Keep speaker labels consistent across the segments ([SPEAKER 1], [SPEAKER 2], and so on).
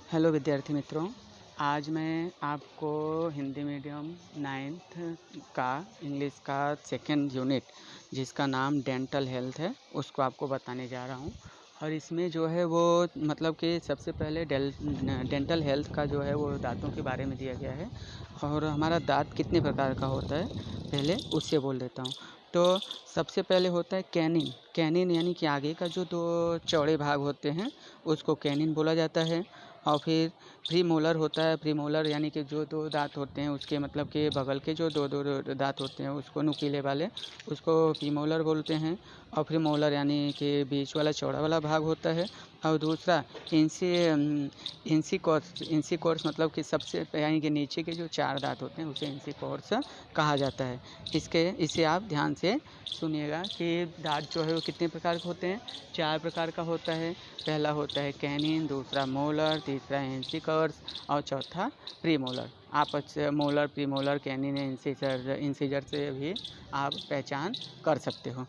[SPEAKER 1] Hello विद्यार्थी मित्रों, आज मैं आपको हिंदी मीडियम 9th का इंग्लिश का सेकेंड यूनिट जिसका नाम डेंटल हेल्थ है उसको आपको बताने जा रहा हूँ। और इसमें जो है वो मतलब कि सबसे पहले डेंटल हेल्थ का जो है वो दांतों के बारे में दिया गया है और हमारा दांत कितने प्रकार का होता है पहले उससे बोल देता हूँ। तो सबसे पहले होता है कैनिन। कैनिन यानी कि आगे का जो दो चौड़े भाग होते हैं उसको कैनिन बोला जाता है। और फिर प्रीमोलर होता है। प्रीमोलर यानी कि जो दो दांत होते हैं उसके मतलब के बगल के जो दो दो दांत होते हैं उसको नुकीले वाले उसको प्रीमोलर बोलते हैं। और फिर मोलर यानी कि बीच वाला चौड़ा वाला भाग होता है। और दूसरा इंसिकोर्स मतलब कि सबसे यानी कि नीचे के जो चार दांत होते हैं उसे इंसिकोर्स कहा जाता है। इसे आप ध्यान से सुनिएगा कि दांत जो है वो कितने प्रकार के होते हैं। 4 प्रकार का होता है। पहला होता है कैनिन, दूसरा मोलर, तीसरा इंसिकोर्स और चौथा प्रीमोलर। आप मोलर, प्रीमोलर, कैनिन, इंसिजर से भी आप पहचान कर सकते हो।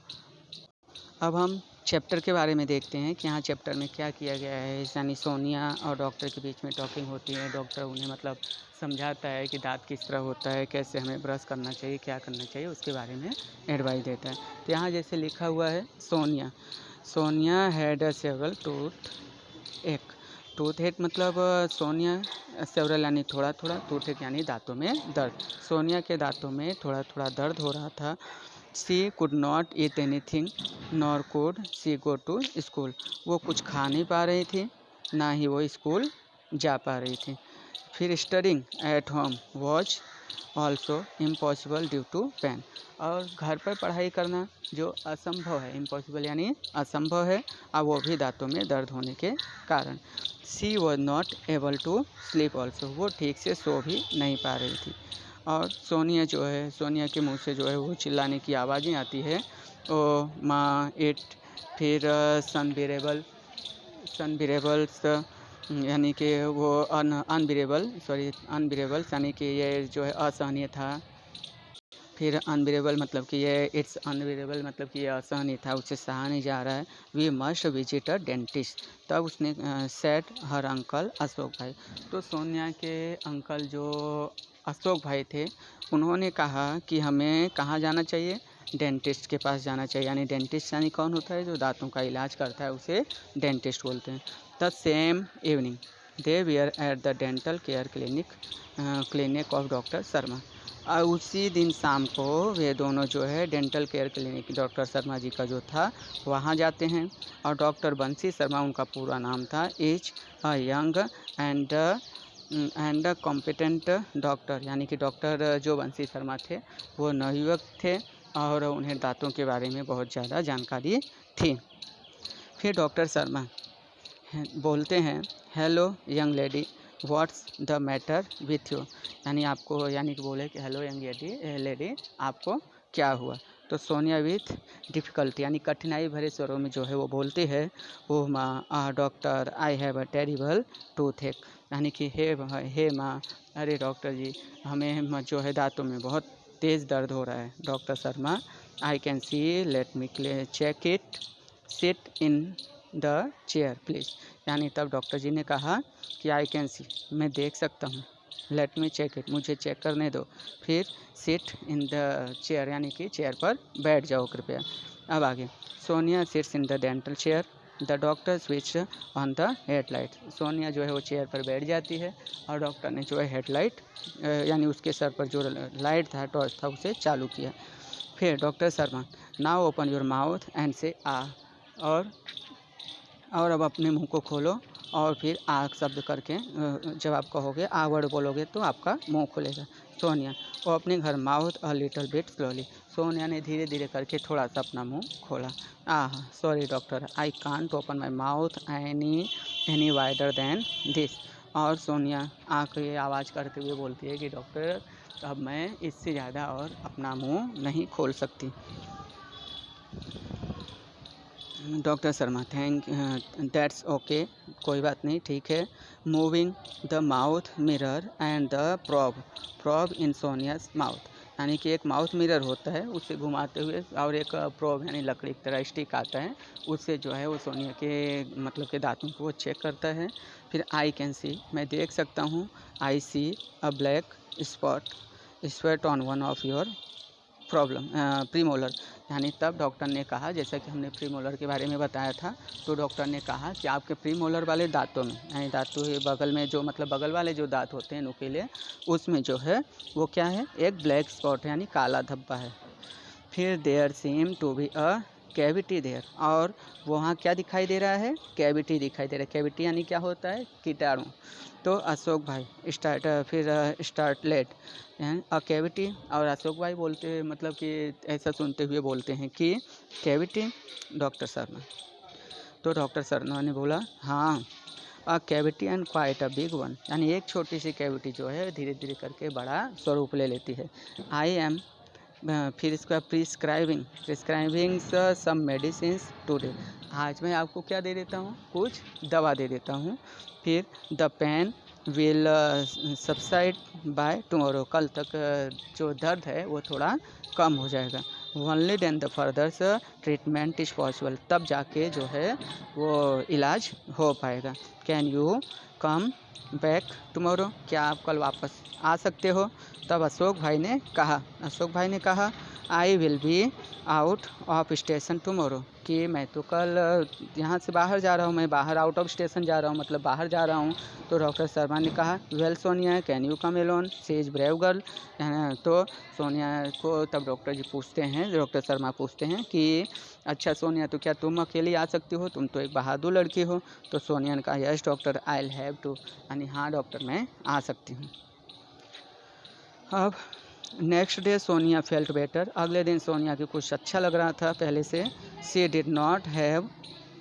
[SPEAKER 1] अब हम चैप्टर के बारे में देखते हैं कि यहाँ चैप्टर में क्या किया गया है। यानी सोनिया और डॉक्टर के बीच में टॉकिंग होती है। डॉक्टर उन्हें मतलब समझाता है कि दांत किस तरह होता है, कैसे हमें ब्रश करना चाहिए, क्या करना चाहिए, उसके बारे में एडवाइस देता है। तो यहाँ जैसे लिखा हुआ है Sonia had a several tooth एक मतलब सोनिया सेवरल यानी थोड़ा थोड़ा, टूथ एक यानी दांतों में दर्द। सोनिया के दांतों में थोड़ा थोड़ा दर्द हो रहा था। She could not eat anything nor could she go to school. वो कुछ खा नहीं पा रही थी, ना ही वो स्कूल जा पा रही थी। फिर studying at home was also impossible due to pain. और घर पर पढ़ाई करना जो असंभव है, इम्पॉसिबल यानी असंभव है, अब वो भी दांतों में दर्द होने के कारण। She was not able to sleep also. वो ठीक से सो भी नहीं पा रही थी। और सोनिया के मुंह से जो है वो चिल्लाने की आवाज़ें आती है, ओ माँ इट। फिर सनबिरेबल्स यानी कि वो अनबिरेबल्स यानी कि ये जो है असहनीय था। फिर अनबिरेबल मतलब कि ये इट्स अनबिरेबल मतलब कि ये असहनीय था, उसे सहा नहीं जा रहा है। We must visit a dentist. तब उसने सेट हर अंकल अशोक भाई। तो सोनिया के अंकल जो अशोक भाई थे उन्होंने कहा कि हमें कहाँ जाना चाहिए, डेंटिस्ट के पास जाना चाहिए। यानी डेंटिस्ट यानी कौन होता है, जो दांतों का इलाज करता है उसे डेंटिस्ट बोलते हैं। The same evening they were at the dental care clinic of doctor Sharma. और उसी दिन शाम को वे दोनों जो है dental care clinic doctor Sharma ji का जो था वहाँ जाते हैं। और डॉक्टर बंसी शर्मा उनका पूरा नाम था, is a young and competent doctor. यानी कि डॉक्टर जो बंसी शर्मा थे वो नवयुवक थे और उन्हें दांतों के बारे में बहुत ज़्यादा जानकारी थी। फिर डॉक्टर शर्मा बोलते हैं, hello young lady, what's the matter with you. यानी कि बोले कि हेलो यंग लेडी, आपको क्या हुआ। तो सोनिया विथ डिफ़िकल्टी यानी कठिनाई भरे स्वरों में जो है वो बोलते हैं, ओह माँ doctor, I have a terrible tooth एक। यानी कि हे माँ, अरे डॉक्टर जी, हमें जो है दांतों में बहुत तेज़ दर्द हो रहा है। Doctor Sharma, I can see, let me check it, sit in the chair please. यानी तब डॉक्टर जी ने कहा कि आई कैन सी, मैं देख सकता हूँ, लेट मी चेक इट, मुझे चेक करने दो, फिर सिट इन द चेयर यानी कि चेयर पर बैठ जाओ कृपया। अब आगे, Sonia sits in the dental chair, the doctor switch on the headlight. Sonia जो है वो चेयर पर बैठ जाती है और डॉक्टर ने जो है हेडलाइट यानी उसके सर पर जो लाइट था, टॉर्च था, उसे चालू किया। फिर doctor Sharma, now open your mouth and से आ। और अब अपने मुंह को खोलो और फिर आ शब्द करके जब आप कहोगे, आ वर्ड बोलोगे तो आपका मुंह खुलेगा। Sonia opening her mouth a little bit slowly. Sonia ने धीरे धीरे करके थोड़ा सा अपना मुंह खोला। Sorry doctor, I can't open my mouth any wider than this. और सोनिया आँख ये आवाज़ करते हुए बोलती है कि डॉक्टर, अब मैं इससे ज़्यादा और अपना मुंह नहीं खोल सकती। डॉक्टर शर्मा, दैट्स ओके, कोई बात नहीं, ठीक है। Moving the mouth mirror and the probe in Sonia's mouth. यानी कि एक माउथ मिरर होता है, उसे घुमाते हुए और एक प्रोब यानी लकड़ी की तरह स्टिक आता है, उससे जो है वो सोनिया के मतलब के दांतों को वो चेक करता है। फिर आई कैन सी, मैं देख सकता हूँ, I see a black spot on one of your problem premolar. यानी तब डॉक्टर ने कहा, जैसा कि हमने प्रीमोलर के बारे में बताया था, तो डॉक्टर ने कहा कि आपके प्रीमोलर वाले दांतों में, यानी दांतों के बगल में जो मतलब बगल वाले जो दांत होते हैं नुकीले, उसमें जो है वो क्या है, एक ब्लैक स्पॉट है यानी काला धब्बा है। फिर there seem to be a cavity there, और वहाँ क्या दिखाई दे रहा है, कैविटी दिखाई दे रहा है। कैविटी यानी क्या होता है, कीटाणु। तो अशोक भाई स्टार्टलेट अ कैविटी, और अशोक भाई बोलते मतलब कि ऐसा सुनते हुए बोलते हैं कि कैविटी डॉक्टर शर्मा। तो डॉक्टर शर्मा ने बोला हाँ, a cavity and quite a big one, यानी एक छोटी सी कैविटी जो है धीरे धीरे करके बड़ा स्वरूप ले लेती है। आई एम फिर इसका प्रिस्क्राइबिंग सम मेडिसिन टुडे, आज मैं आपको क्या दे देता हूँ, कुछ दवा दे देता हूँ। फिर the pain will subside by tomorrow, कल तक जो दर्द है वो थोड़ा कम हो जाएगा। Only then the further treatment is possible, तब जाके जो है वो इलाज हो पाएगा। Can you come back tomorrow, क्या आप कल वापस आ सकते हो। तब अशोक भाई ने कहा I will be out of station tomorrow, कि मैं तो कल यहाँ से बाहर जा रहा हूँ, मैं बाहर आउट ऑफ स्टेशन जा रहा हूँ, मतलब बाहर जा रहा हूँ। तो डॉक्टर शर्मा ने कहा well Sonia can you come alone, she is brave girl. तो सोनिया को तब डॉक्टर शर्मा पूछते हैं कि अच्छा सोनिया, तो क्या तुम अकेली आ सकती हो, तुम तो एक बहादुर लड़की हो। तो सोनिया ने कहा yes doctor I will have to, यानी हाँ डॉक्टर मैं आ सकती हूँ। अब next day Sonia felt better, अगले दिन सोनिया की कुछ अच्छा लग रहा था पहले से। She did not have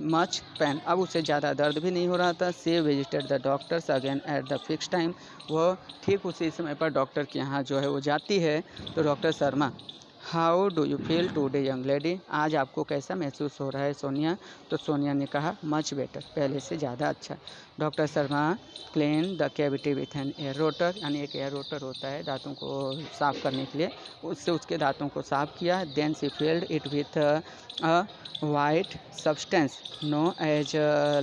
[SPEAKER 1] much pain, अब उसे ज़्यादा दर्द भी नहीं हो रहा था। She visited the doctors again at the fix time, वो ठीक उसी समय पर डॉक्टर के यहाँ जो है वो जाती है। तो doctor Sharma how do you feel today young lady, आज आपको कैसा महसूस हो रहा है सोनिया। तो सोनिया ने कहा मच बेटर, पहले से ज़्यादा अच्छा। Doctor Sharma clean the cavity with an air rotor, यानी एक एयर रोटर होता है दांतों को साफ़ करने के लिए, उससे उसके दांतों को साफ़ किया। Then she filled it with a white substance known as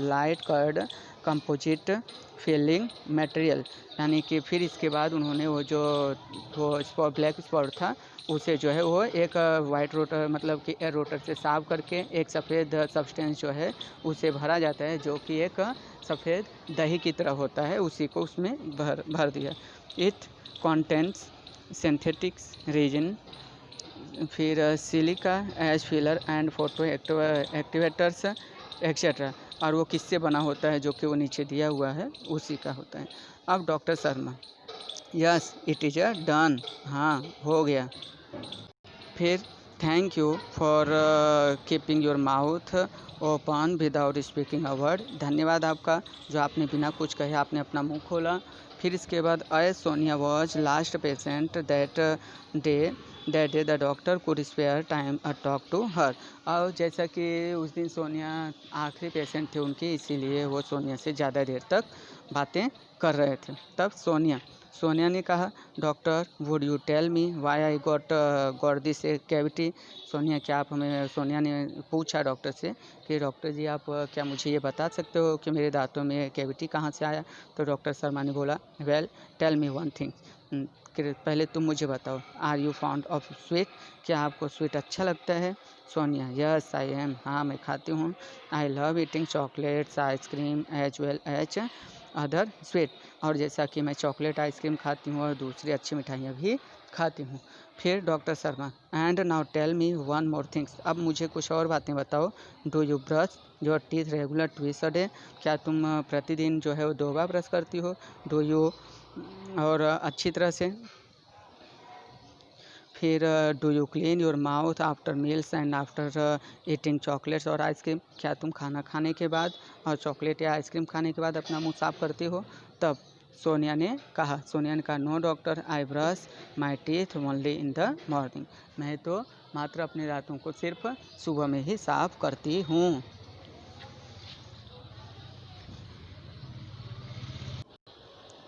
[SPEAKER 1] light cured composite filling material, यानी कि फिर इसके बाद उन्होंने वो ब्लैक स्पॉट था उसे जो है वो एक वाइट रोटर मतलब कि एयर रोटर से साफ करके एक सफ़ेद सब्सटेंस जो है उसे भरा जाता है, जो कि एक सफ़ेद दही की तरह होता है, उसी को उसमें भर दिया। इट कॉन्टेंट्स सिंथेटिक्स रीजन, फिर silica as filler and photo activators etcetera, और वो किससे बना होता है, जो कि वो नीचे दिया हुआ है उसी का होता है। अब doctor Sharma yes it is a done, हाँ हो गया। फिर thank you for keeping your mouth open without speaking a word, धन्यवाद आपका जो आपने बिना कुछ कहे आपने अपना मुंह खोला। फिर इसके बाद Sonia was last patient that day the doctor could spare time a talk to her, और जैसा कि उस दिन सोनिया आखिरी पेशेंट थे उनकी, इसीलिए वो सोनिया से ज़्यादा देर तक बातें कर रहे थे। तब सोनिया ने कहा doctor would you tell me why I got this cavity, Sonia ने पूछा डॉक्टर से कि डॉक्टर जी आप क्या मुझे ये बता सकते हो कि मेरे दांतों में कैविटी कहाँ से आया। तो डॉक्टर शर्मा ने बोला well tell me one thing, पहले तुम मुझे बताओ are you fond of sweet, क्या आपको स्वीट अच्छा लगता है। सोनिया यस आई एम, हाँ मैं खाती हूँ। I love eating chocolates ice cream as well as other sweet, और जैसा कि मैं चॉकलेट आइसक्रीम खाती हूँ और दूसरी अच्छी मिठाइयाँ भी खाती हूँ। फिर doctor Sharma and now tell me one more things, अब मुझे कुछ और बातें बताओ। Do you brush your teeth regular twice a day, क्या तुम प्रतिदिन जो है वो 2 बार ब्रश करती हो। डू यू और अच्छी तरह से। फिर do you clean your mouth after meals and after eating chocolates और आइसक्रीम, क्या तुम खाना खाने के बाद और चॉकलेट या आइसक्रीम खाने के बाद अपना मुंह साफ करती हो। तब सोनिया ने कहा no doctor I brush my teeth only in the morning, मैं तो मात्र अपने दांतों को सिर्फ सुबह में ही साफ करती हूँ।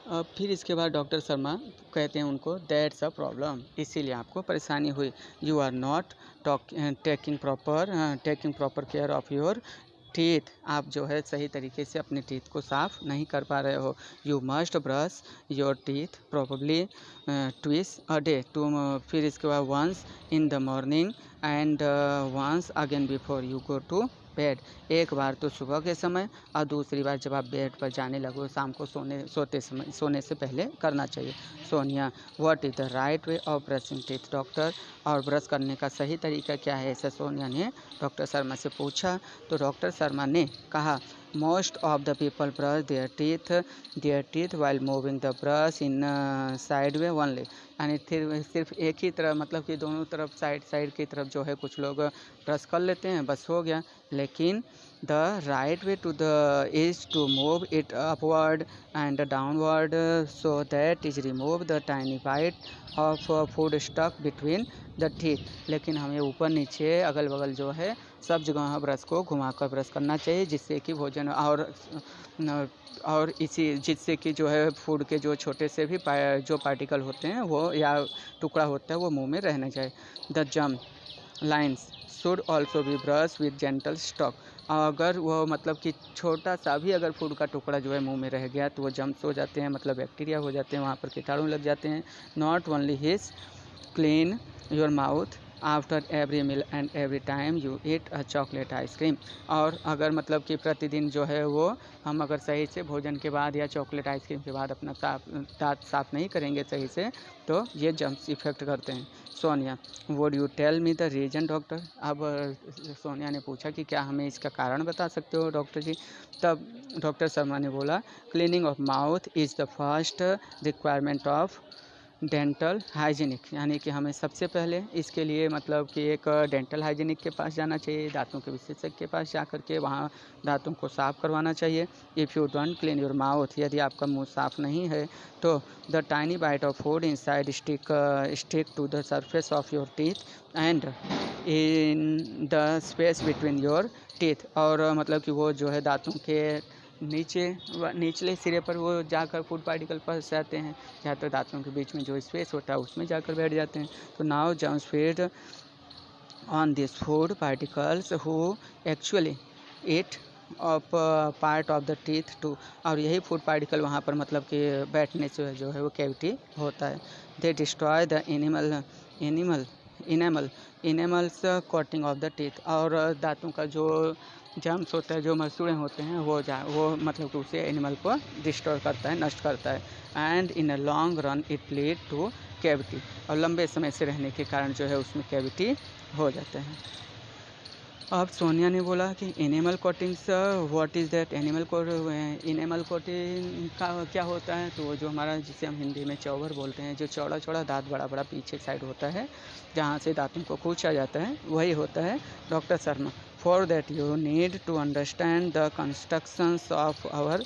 [SPEAKER 1] फिर इसके बाद डॉक्टर शर्मा कहते हैं उनको दैट्स अ प्रॉब्लम, इसीलिए आपको परेशानी हुई। You are not taking proper care of your teeth, आप जो है सही तरीके से अपने टीथ को साफ़ नहीं कर पा रहे हो। You must brush your teeth probably twice a day, तुम फिर इसके बाद once in the morning and once again before you go to bed, एक बार तो सुबह के समय और दूसरी बार जब आप बेड पर जाने लगो शाम को सोने से पहले करना चाहिए। Sonia, what is the right way of brushing teeth doctor, और ब्रश करने का सही तरीका क्या है, ऐसा सोनिया ने डॉक्टर शर्मा से पूछा। तो डॉक्टर शर्मा ने कहा most of the people brush there teeth while moving the brush in side way only, यानी फिर सिर्फ एक ही तरफ, मतलब कि दोनों तरफ साइड की तरफ जो है कुछ लोग ब्रश कर लेते हैं, बस हो गया। लेकिन the right way to the is to move it upward and downward so that is remove the tiny bite of food stuck between the teeth, लेकिन हमें ऊपर नीचे अगल बगल जो है सब जगह ब्रश को घुमाकर ब्रश करना चाहिए, जिससे कि भोजन और जिससे कि जो है फूड के जो छोटे से भी जो पार्टिकल होते हैं वो या टुकड़ा होता है वो मुंह में रहना चाहिए। द जम lines should also be brush with gentle stock, अगर वो मतलब कि छोटा सा भी अगर फूड का टुकड़ा जो है मुंह में रह गया तो वो जम्स हो जाते हैं, मतलब बैक्टीरिया हो जाते हैं, वहाँ पर कीटाणु लग जाते हैं। Not only his clean your mouth after every meal and every time you eat a chocolate ice cream, और अगर मतलब कि प्रतिदिन जो है वो हम अगर सही से भोजन के बाद या चॉकलेट आइसक्रीम के बाद अपना दांत साफ़ नहीं करेंगे सही से तो ये जम्स इफेक्ट करते हैं। Sonia, would you tell me the reason doctor, अब सोनिया ने पूछा कि क्या हमें इसका कारण बता सकते हो डॉक्टर जी। तब डॉक्टर शर्मा ने बोला cleaning of mouth is the first requirement of dental hygienic, यानी कि हमें सबसे पहले इसके लिए मतलब कि एक डेंटल हाइजीनिक के पास जाना चाहिए, दांतों के विशेषज्ञ के पास जा कर के वहाँ दांतों को साफ़ करवाना चाहिए। If you don't clean your mouth, यदि आपका मुंह साफ़ नहीं है तो the tiny bite of food inside stick to the surface of your teeth and in the space between your teeth, और मतलब कि वो जो है दांतों के निचले सिरे पर वो जाकर फूड पार्टिकल फंस जाते हैं, या तो दांतों के बीच में जो स्पेस होता है उसमें जाकर बैठ जाते हैं। तो now germs feed on this food particles who actually eat off part of the teeth too, और यही फूड पार्टिकल वहाँ पर मतलब कि बैठने से जो है वो कैविटी होता है। They destroy the enamels coating of the teeth, और दांतों का जो जम्स होता है, जो मसूड़े होते हैं वो मतलब कि उसे एनिमल को डिस्ट्रॉय करता है, नष्ट करता है। And in a long run it lead two cavity, और लंबे समय से रहने के कारण जो है उसमें कैविटी हो जाता है। अब सोनिया ने बोला कि animal coatings what is that, animal coating का क्या होता है, तो जो हमारा जिसे हम हिंदी में चौबर बोलते हैं, जो चौड़ा चौड़ा दांत बड़ा बड़ा पीछे साइड होता है जहाँ से दांतों को खींचा जाता है, वही होता है doctor Sharma. For that you need to understand the constructions of our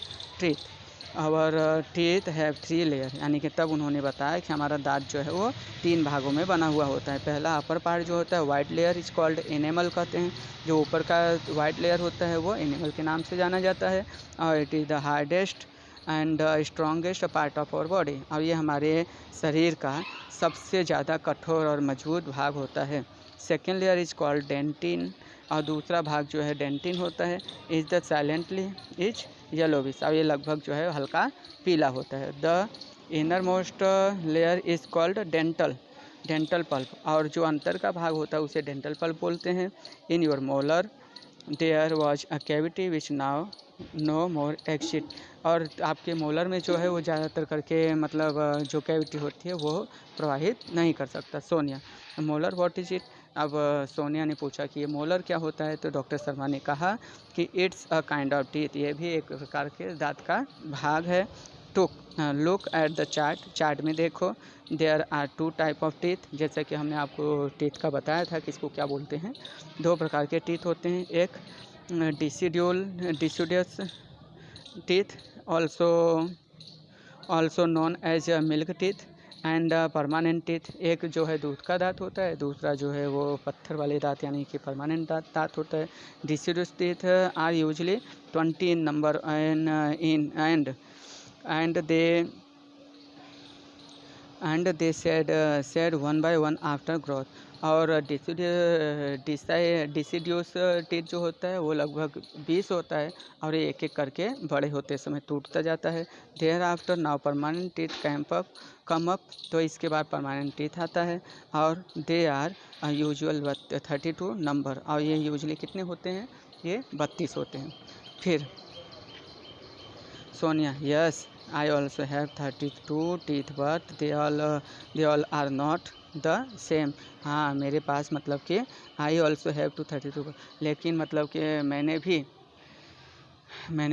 [SPEAKER 1] teeth have 3 layer, यानी कि तब उन्होंने बताया कि हमारा दांत जो है वो 3 भागों में बना हुआ होता है। पहला अपर पार्ट जो होता है white layer is called enamel कहते हैं, जो ऊपर का वाइट लेयर होता है वो एनिमल के नाम से जाना जाता है, और it is the hardest and strongest part of our body, और ये हमारे शरीर का सबसे ज़्यादा कठोर और मजबूत भाग होता है। Second layer is called dentin, और दूसरा भाग जो है डेंटिन होता है। Is the silently is yellowish, और ये लगभग जो है हल्का पीला होता है। The innermost layer is called dental pulp, और जो अंतर का भाग होता है उसे डेंटल पल्प बोलते हैं। In your molar there was a cavity which now no more exit, और आपके मोलर में जो है वो ज़्यादातर करके मतलब जो कैविटी होती है वो प्रवाहित नहीं कर सकता। Sonia, molar what is it, अब सोनिया ने पूछा कि ये मोलर क्या होता है, तो डॉक्टर शर्मा ने कहा कि it's a kind of teeth, ये भी एक प्रकार के दांत का भाग है। To look at the chart में देखो, there are 2 type of teeth, जैसे कि हमने आपको टीथ का बताया था कि इसको क्या बोलते हैं, 2 प्रकार के टीथ होते हैं। एक deciduous teeth also known as milk teeth and permanent teeth, एक जो है दूध का दांत होता है, दूसरा जो है वो पत्थर वाले दांत यानी कि परमानेंट दांत होता है। Deciduous teeth are usually 20 in number and they and they shed one by one after growth. और डिसिड्यूस टीथ जो होता है वो लगभग 20 होता है और ये एक एक करके बड़े होते समय टूटता जाता है। Thereafter now permanent teeth come up, तो इसके बाद परमानेंट टीथ आता है और दे आर यूजुअल 32 नंबर, और ये यूजली कितने होते हैं, ये 32 होते हैं। फिर Sonia, yes I also have 32 teeth but they all are not the same. हाँ मेरे पास मतलब कि आई ऑल्सो हैव टू 32, लेकिन मतलब कि मैंने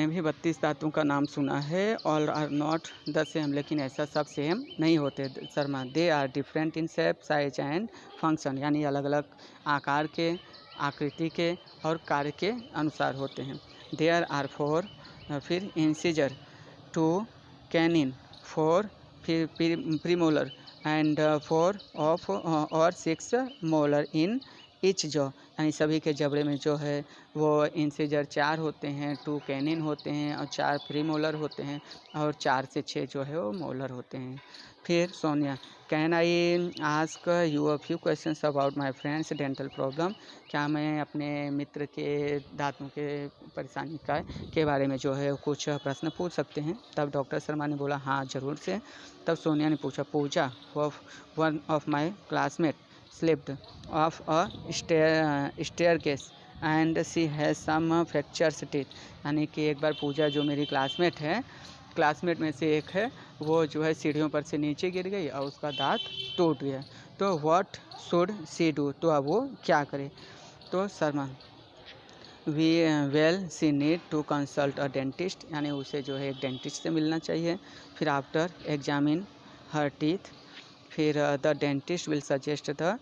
[SPEAKER 1] भी 32 दांतों का नाम सुना है। All are not the same, लेकिन ऐसा सब सेम नहीं होते Sharma. They are different in shape, size and function, यानी अलग अलग आकार के, आकृति के और कार्य के अनुसार होते हैं। देयर आर 4 फिर इंसिजर, 2 कैनिन, 4 फिर प्रीमोलर एंड 4 ऑफ और 6 मोलर इन इच जॉ, यानी सभी के जबड़े में जो है वो इंसिजर 4 होते हैं, 2 कैनिन होते हैं और 4 प्रीमोलर होते हैं और 4 से 6 जो है वो मोलर होते हैं। फिर Sonia, can I ask you a few questions about my friends dental problem. क्या मैं अपने मित्र के दांतों के परेशानी के बारे में जो है कुछ प्रश्न पूछ सकते हैं? तब डॉक्टर शर्मा ने बोला हाँ ज़रूर से। तब सोनिया ने पूछा, Puja one of my classmate slipped off a staircase and she has some fractures teeth। यानी कि एक बार पूजा जो मेरी क्लासमेट में से एक है, वो जो है सीढ़ियों पर से नीचे गिर गई और उसका दांत टूट गया। तो व्हाट शुड सी डू, तो अब वो क्या करे? तो Sharma, well she need to consult a dentist, यानी उसे जो है एक डेंटिस्ट से मिलना चाहिए। फिर आफ्टर एग्जामिन हर टीथ, फिर the dentist will suggest the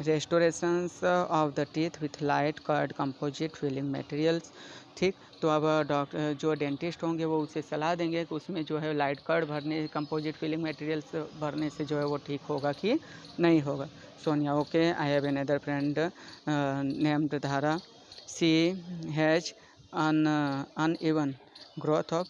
[SPEAKER 1] restorations of the teeth with light cured composite filling materials. ठीक, तो अब डॉक्टर जो डेंटिस्ट होंगे वो उसे सलाह देंगे कि उसमें जो है लाइट कर्ड भरने, कंपोजिट फिलिंग मटेरियल्स भरने से जो है वो ठीक होगा कि नहीं होगा। Sonia, okay I have another friend named Dhara, she has uneven growth of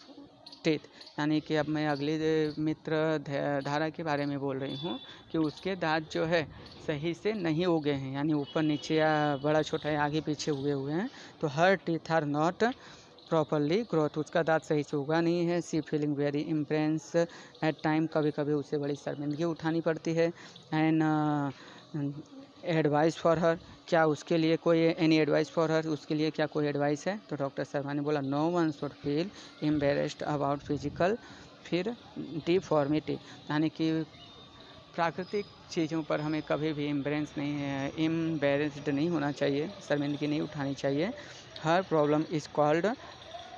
[SPEAKER 1] teeth. यानी कि अब मैं अगली मित्र धारा के बारे में बोल रही हूँ कि उसके दांत जो है सही से नहीं उगे हैं, यानी ऊपर नीचे या बड़ा छोटा या आगे पीछे उगे हुए हैं। तो her teeth are not properly growth, उसका दांत सही से उगा नहीं है। She feeling very impress at time, कभी कभी उसे बड़ी शर्मिंदगी उठानी पड़ती है। एंड एडवाइस फॉर हर, क्या उसके लिए कोई एनी एडवाइस फॉर हर, उसके लिए क्या कोई एडवाइस है? तो डॉक्टर शर्मा ने बोला no one should feel embarrassed about physical फिर डिफॉर्मिटी, यानी कि प्राकृतिक चीज़ों पर हमें कभी भी एम्बेरेस्ड नहीं होना चाहिए, शर्मिंदगी नहीं उठानी चाहिए। हर प्रॉब्लम इज़ कॉल्ड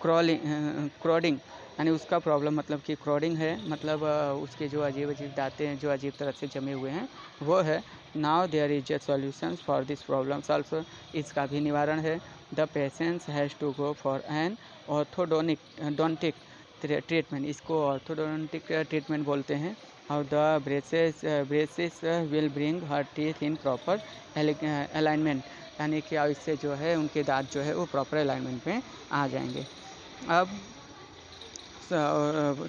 [SPEAKER 1] क्रोडिंग, यानी उसका प्रॉब्लम मतलब कि क्रोडिंग है, मतलब उसके जो अजीब अजीब दांतें हैं जो अजीब तरह से जमे हुए हैं वो है। Now there is a solution for this problems also, इसका भी निवारण है। The patients has to go for an orthodontic treatment, इसको ऑर्थोडोंटिक ट्रीटमेंट बोलते हैं। और the braces will bring her teeth in proper alignment, यानी कि इससे जो है उनके दांत जो है वो प्रॉपर अलाइनमेंट में आ जाएंगे। अब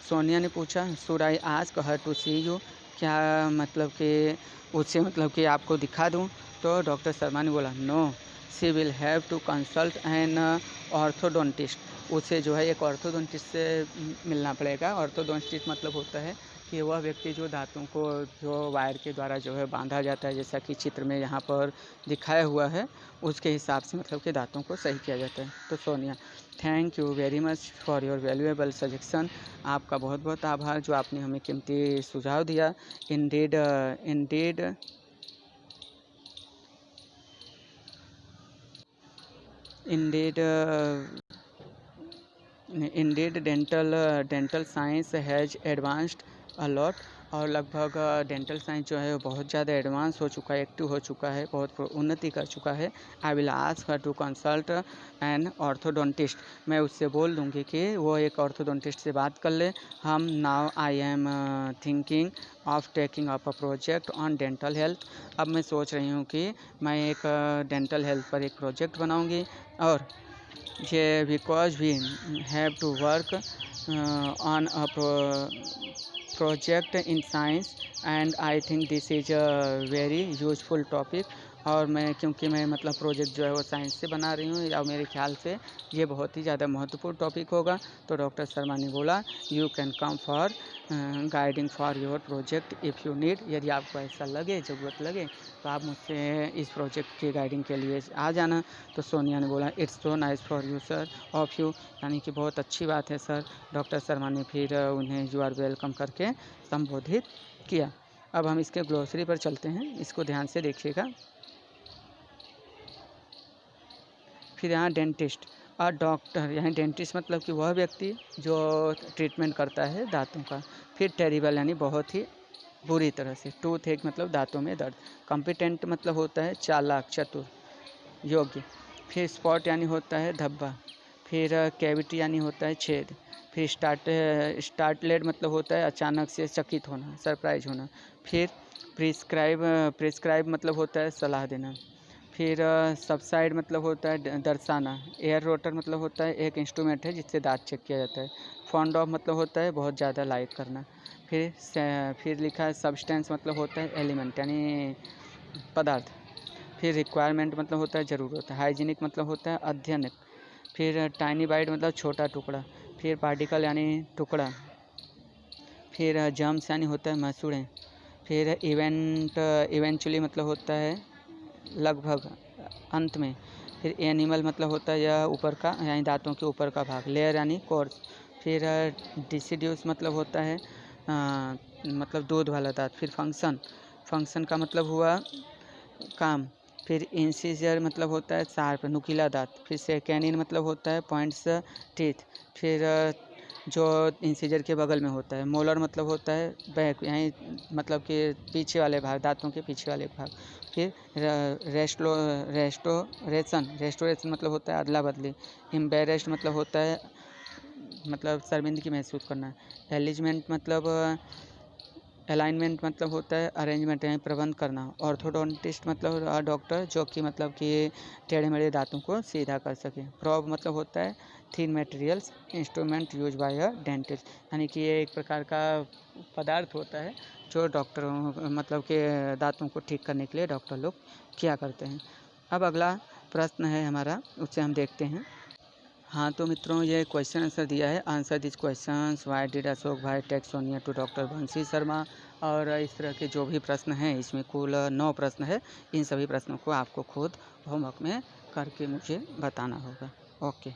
[SPEAKER 1] सोनिया ने पूछा, should I ask her to see you, क्या मतलब कि उससे मतलब कि आपको दिखा दूं? तो डॉक्टर शर्मा ने बोला no, she will have to consult an orthodontist, उसे जो है एक ऑर्थोडोंटिस्ट से मिलना पड़ेगा। ऑर्थोडोंटिस्ट मतलब होता है कि वह व्यक्ति जो दांतों को जो वायर के द्वारा जो है बांधा जाता है, जैसा कि चित्र में यहाँ पर दिखाया हुआ है, उसके हिसाब से मतलब कि दांतों को सही किया जाता है। तो Sonia, thank you very much for your valuable suggestion, आपका बहुत बहुत आभार जो आपने हमें कीमती सुझाव दिया। Indeed dental science has advanced a lot, और लगभग डेंटल साइंस जो है बहुत ज़्यादा एडवांस हो चुका है, एक्टिव हो चुका है, बहुत उन्नति कर चुका है। I will ask her to consult an orthodontist, मैं उससे बोल दूंगी कि वो एक ऑर्थोडोंटिस्ट से बात कर ले। हम now I am thinking of taking up a project on dental health, अब मैं सोच रही हूँ कि मैं एक डेंटल हेल्थ पर एक प्रोजेक्ट बनाऊँगी, और because we have to work on a project in science and I think this is a very useful topic. और मैं क्योंकि मैं मतलब प्रोजेक्ट जो है वो साइंस से बना रही हूँ, या मेरे ख्याल से ये बहुत ही ज़्यादा महत्वपूर्ण टॉपिक होगा। तो डॉक्टर शर्मा ने बोला you can come for guiding for your project if you need. यदि आपको ऐसा लगे, ज़रूरत लगे, तो आप मुझसे इस प्रोजेक्ट की गाइडिंग के लिए आ जाना। तो सोनिया ने बोला it's so nice for you sir of you, यानी कि बहुत अच्छी बात है सर। डॉक्टर शर्मा ने फिर उन्हें यू आर वेलकम करके संबोधित किया। अब हम इसके ग्लोसरी पर चलते हैं, इसको ध्यान से देखिएगा। फिर यहाँ डेंटिस्ट और डॉक्टर, यहाँ डेंटिस्ट मतलब कि वह व्यक्ति जो ट्रीटमेंट करता है दांतों का। फिर टेरिबल यानी बहुत ही बुरी तरह से। टूथ एक मतलब दांतों में दर्द। कॉम्पिटेंट मतलब होता है चालाक, चतुर, योग्य। फिर स्पॉट यानी होता है धब्बा। फिर कैविटी यानी होता है छेद। फिर स्टार्टलेड मतलब होता है अचानक से चकित होना, सरप्राइज होना। फिर प्रिस्क्राइब मतलब होता है सलाह देना। फिर सबसाइड मतलब होता है दर्शाना। एयर रोटर मतलब होता है एक इंस्ट्रूमेंट है जिससे दांत चेक किया जाता है। फॉन्ड ऑफ मतलब होता है बहुत ज़्यादा लाइक करना। फिर लिखा है सब्सटेंस मतलब होता है एलिमेंट यानी पदार्थ। फिर रिक्वायरमेंट मतलब होता है ज़रूरत। हाइजीनिक मतलब होता है अध्ययन। फिर टाइनी बाइट मतलब छोटा टुकड़ा। फिर पार्टिकल यानी टुकड़ा। फिर जर्म्स यानी होता है मसूड़ें। फिर इवेंचुअली मतलब होता है लगभग, अंत में। फिर एनिमल मतलब होता है यह ऊपर का यानी दांतों के ऊपर का भाग। लेयर यानी कोर्स। फिर डिसिड्यूस मतलब होता है मतलब दूध वाला दांत। फिर फंक्शन का मतलब हुआ काम। फिर इंसिजर मतलब होता है शार्प, नुकीला दांत। फिर सेकेंडिन मतलब होता है पॉइंट्स टीथ। फिर जो इंसिजर के बगल में होता है। मोलर मतलब होता है बैक यानी मतलब कि पीछे वाले भाग, दांतों के पीछे वाले भाग। फिर रेस्टोरेशन मतलब होता है अदला बदली। एम्बेरेस्ड मतलब होता है मतलब शर्मिंदगी महसूस करना। अलाइनमेंट मतलब होता है अरेंजमेंट यानी प्रबंध करना। ऑर्थोडोंटिस्ट मतलब डॉक्टर जो कि मतलब कि टेढ़े मेढ़े दांतों को सीधा कर सके। प्रॉब मतलब होता है thin materials instrument use by a dentist, यानी कि ये एक प्रकार का पदार्थ होता है जो डॉक्टरों मतलब के दांतों को ठीक करने के लिए डॉक्टर लोग किया करते हैं। अब अगला प्रश्न है हमारा, उससे हम देखते हैं। हाँ तो मित्रों, ये क्वेश्चन आंसर दिया है। Answer this questions why did Ashok भाई टेक सोनिया टू डॉक्टर बंसी शर्मा। और इस तरह के जो भी प्रश्न हैं, इसमें कुल 9 प्रश्न है। इन सभी प्रश्नों को आपको खुद होमवर्क में करके मुझे बताना होगा। ओके।